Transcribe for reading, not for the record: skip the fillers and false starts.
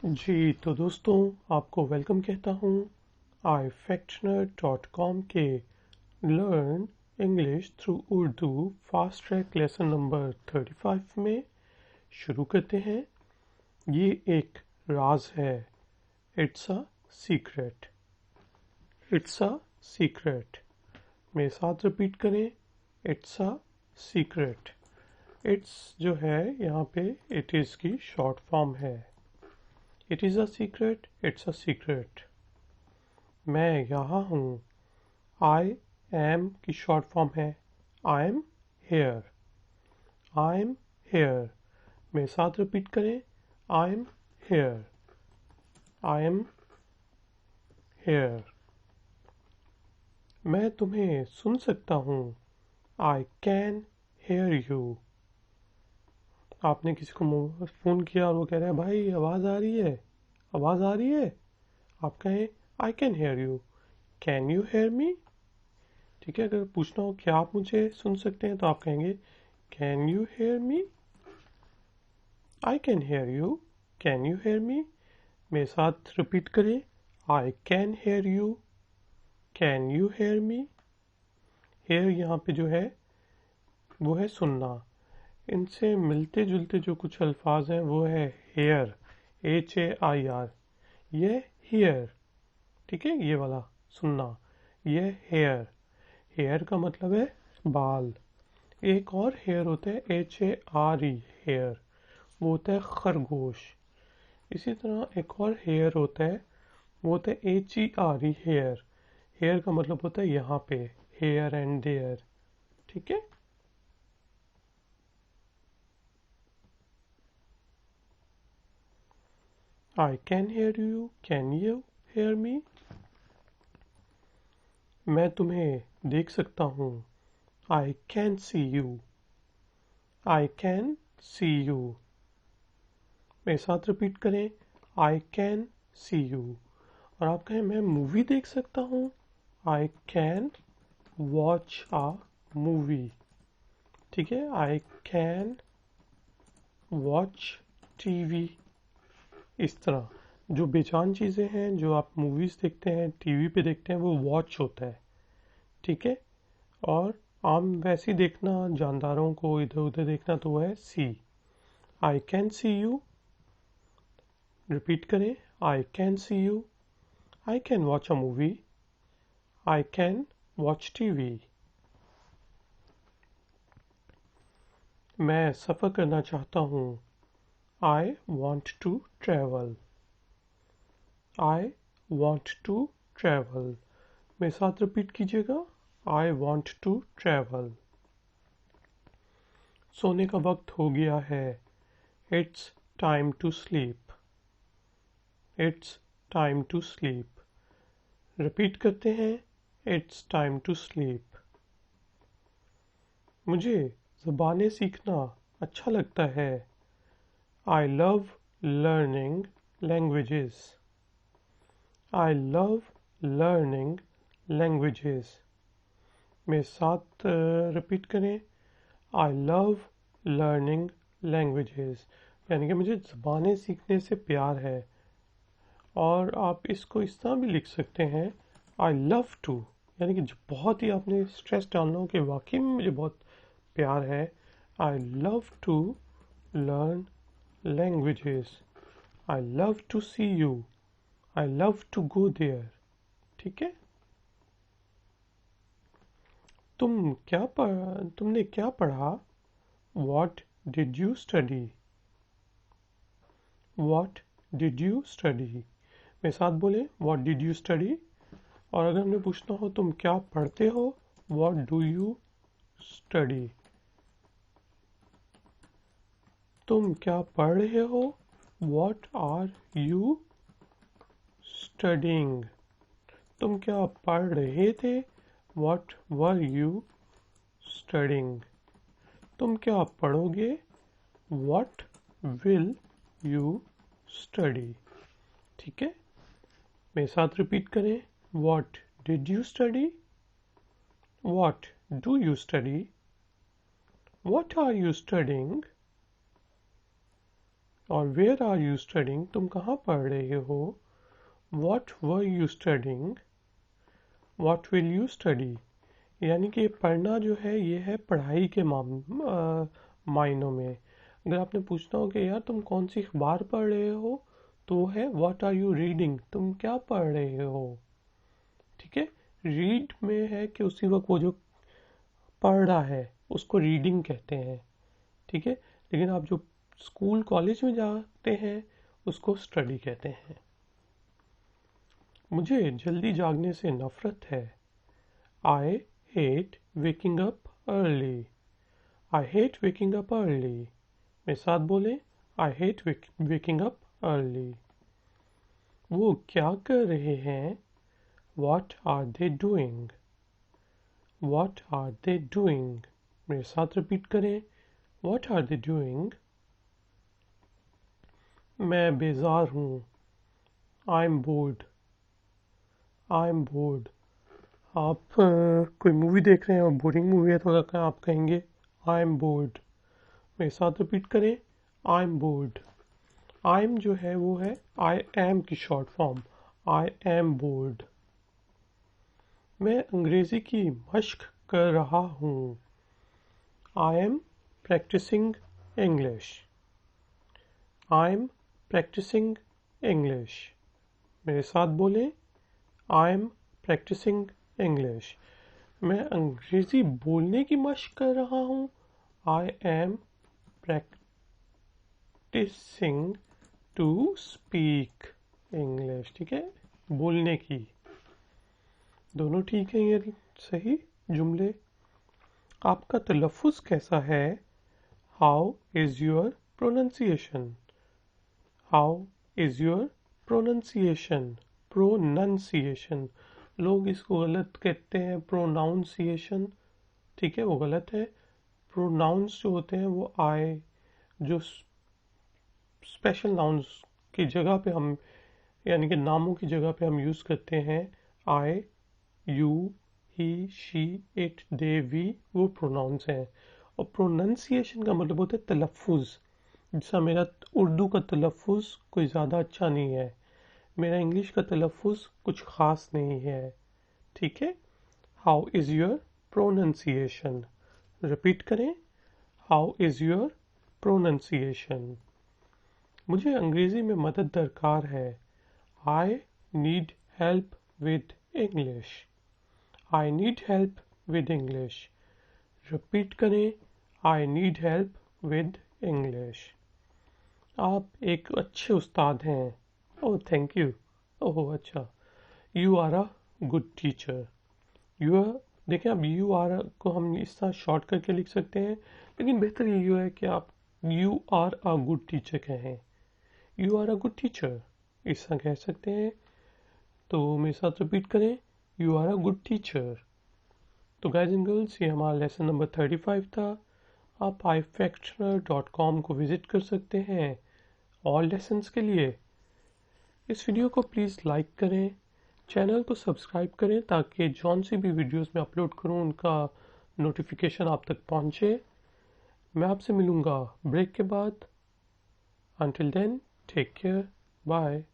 जी तो दोस्तों, आपको वेलकम कहता हूँ ifactner.com के learn English through Urdu fast track lesson number 35 में। शुरू करते हैं। ये एक राज है। It's a secret. It's a secret. मेरे साथ रिपीट करें। It's a secret. इट्स जो है यहाँ पे इट इज़ की शॉर्ट फॉर्म है। It is a secret, it's a secret. मैं यहाँ हूँ। आई एम की शॉर्ट फॉर्म है। I am here. I am here. मेरे साथ रिपीट करें। I am here. I am here. मैं तुम्हें सुन सकता हूँ। I can hear you. आपने किसी को फ़ोन किया और वो कह रहा है भाई आवाज़ आ रही है, आवाज़ आ रही है। आप कहें आई can hear you. Can you hear मी। ठीक है, अगर पूछना हो क्या आप मुझे सुन सकते हैं तो आप कहेंगे can you hear me. I can hear you. Can you hear me. मेरे साथ रिपीट करें। I can hear you. Can you hear me. Hear यहाँ पे जो है वो है सुनना। इनसे मिलते जुलते जो कुछ अल्फाज हैं वो है हेयर, HAIR। ये हेयर। ठीक है, ये वाला सुनना। ये हेयर। हेयर का मतलब है बाल। एक और हेयर होता है HARE, हेयर। वो होता है खरगोश। इसी तरह एक और हेयर होता है, वो होता है HERE, हेयर। हेयर का मतलब होता है यहाँ पे, हेयर एंड देयर। ठीक है। I can hear you. Can you hear me. मैं तुम्हें देख सकता हूँ। I can see you. I can see you. मेरे साथ रिपीट करें। I can see you. और आप कहें मैं मूवी देख सकता हूँ। I can watch a movie. ठीक है, आई कैन वॉच टीवी। इस तरह जो बेजान चीज़ें हैं जो आप मूवीज़ देखते हैं, टीवी पे देखते हैं, वो वॉच होता है। ठीक है। और आम वैसे ही देखना, जानदारों को इधर उधर देखना, तो वो है see. I can see you. Repeat करें। I can see you. I can watch a movie. I can watch TV. मैं सफ़र करना चाहता हूँ। I want to travel. I want to travel. मेरे साथ रिपीट कीजिएगा। I want to travel. सोने का वक्त हो गया है। It's time to sleep. It's time to sleep. Repeat करते हैं। It's time to sleep. मुझे ज़बानें सीखना अच्छा लगता है। I love learning languages. I love learning languages. मेरे साथ रिपीट करें। I love learning languages. यानी कि मुझे ज़बानें सीखने से प्यार है। और आप इसको इस तरह भी लिख सकते हैं। आई लव टू, यानी कि जो बहुत ही आपने स्ट्रेस डालना हो कि वाकई में मुझे बहुत प्यार है। I love to learn languages. I love to see you. I love to go there. ठीक है। तुमने क्या पढ़ा। What did you study. What did you study. मेरे साथ बोले वॉट डिड यू स्टडी। और अगर हमने पूछना हो तुम क्या पढ़ते हो, वॉट डू यू स्टडी। तुम क्या पढ़ रहे हो, वॉट आर यू स्टडिंग। तुम क्या पढ़ रहे थे, वॉट वर यू स्टडिंग। तुम क्या पढ़ोगे, वॉट विल यू स्टडी। ठीक है। मेरे साथ रिपीट करें। What did you study. What do you study. What are you studying. और वेयर आर यू स्टडिंग, तुम कहाँ पढ़ रहे हो। What were you studying, what will you study. यानी कि पढ़ना जो है ये है पढ़ाई के मायनों में। अगर आपने पूछना हो कि यार तुम कौन सी अखबार पढ़ रहे हो, तो वो है व्हाट आर यू रीडिंग, तुम क्या पढ़ रहे हो। ठीक है, रीड में है कि उसी वक्त वो जो पढ़ रहा है उसको रीडिंग कहते हैं। ठीक है, लेकिन आप जो स्कूल कॉलेज में जाते हैं उसको स्टडी कहते हैं। मुझे जल्दी जागने से नफरत है। I hate waking up early, I hate waking up early. मेरे साथ बोले, I hate waking up early. वो क्या कर रहे हैं, what are they doing, what are they doing. मेरे साथ रिपीट करें, वॉट आर दे डूइंग। मैं बेजार हूँ, I am bored, I am board. आप कोई मूवी देख रहे हैं और बोरिंग मूवी है तो आप कहेंगे आई एम बोर्ड। मेरे साथ रिपीट करें, I am bored. I am जो है वो है आई एम की short form, I am bored. मैं अंग्रेजी की मश्क कर रहा हूँ, I am practising English, I am practising English. मेरे साथ बोलें, आई एम प्रैक्टिसिंग इंग्लिश। मैं अंग्रेजी बोलने की मश्क कर रहा हूँ, I am practising to speak English. ठीक है, बोलने की। दोनों ठीक है ये सही जुमले। आपका तलफ़ुज़ कैसा है, how is your pronunciation, how is your pronunciation, pronunciation. लोग इसको गलत कहते हैं प्रोनाउंसिएशन। ठीक है, वो गलत है। प्रोनाउंस जो होते हैं वो आए, जो स्पेशल नाउंस की जगह पे हम, यानी कि नामों की जगह पे हम यूज़ करते हैं I, you, he, she, it, they, we, वो प्रोनाउंस हैं। और प्रोनंसिएशन का मतलब होता है तलफ़ुज़। जैसा मेरा उर्दू का तलफ़ुज़ कोई ज़्यादा अच्छा नहीं है, मेरा इंग्लिश का तलफ़ुज़ कुछ ख़ास नहीं है। ठीक है, how is your pronunciation. Repeat करें, हाउ इज़ योर प्रोनंसिएशन। मुझे अंग्रेज़ी में मदद दरकार है, I need help with English, I need help with English. Repeat करें, I need help with English. आप एक अच्छे उस्ताद हैं, ओह थैंक यू, ओह अच्छा। You are a good teacher, you are, देखें अब यू आर को हम इस तरह शॉर्ट करके लिख सकते हैं, लेकिन बेहतर ये है कि आप you are a good teacher कहें। You are a good teacher इस तरह कह सकते हैं। तो मेरे साथ रिपीट करें, you are a good teacher. तो गाइज एंड गर्ल्स, ये हमारा लेसन नंबर 35 था। आप ifactioner.com को विज़िट कर सकते हैं और लेसन्स के लिए। इस वीडियो को प्लीज़ लाइक करें, चैनल को सब्सक्राइब करें ताकि जौन सी भी वीडियोस मैं अपलोड करूं उनका नोटिफिकेशन आप तक पहुंचे। मैं आपसे मिलूंगा ब्रेक के बाद। Until then, take care. Bye.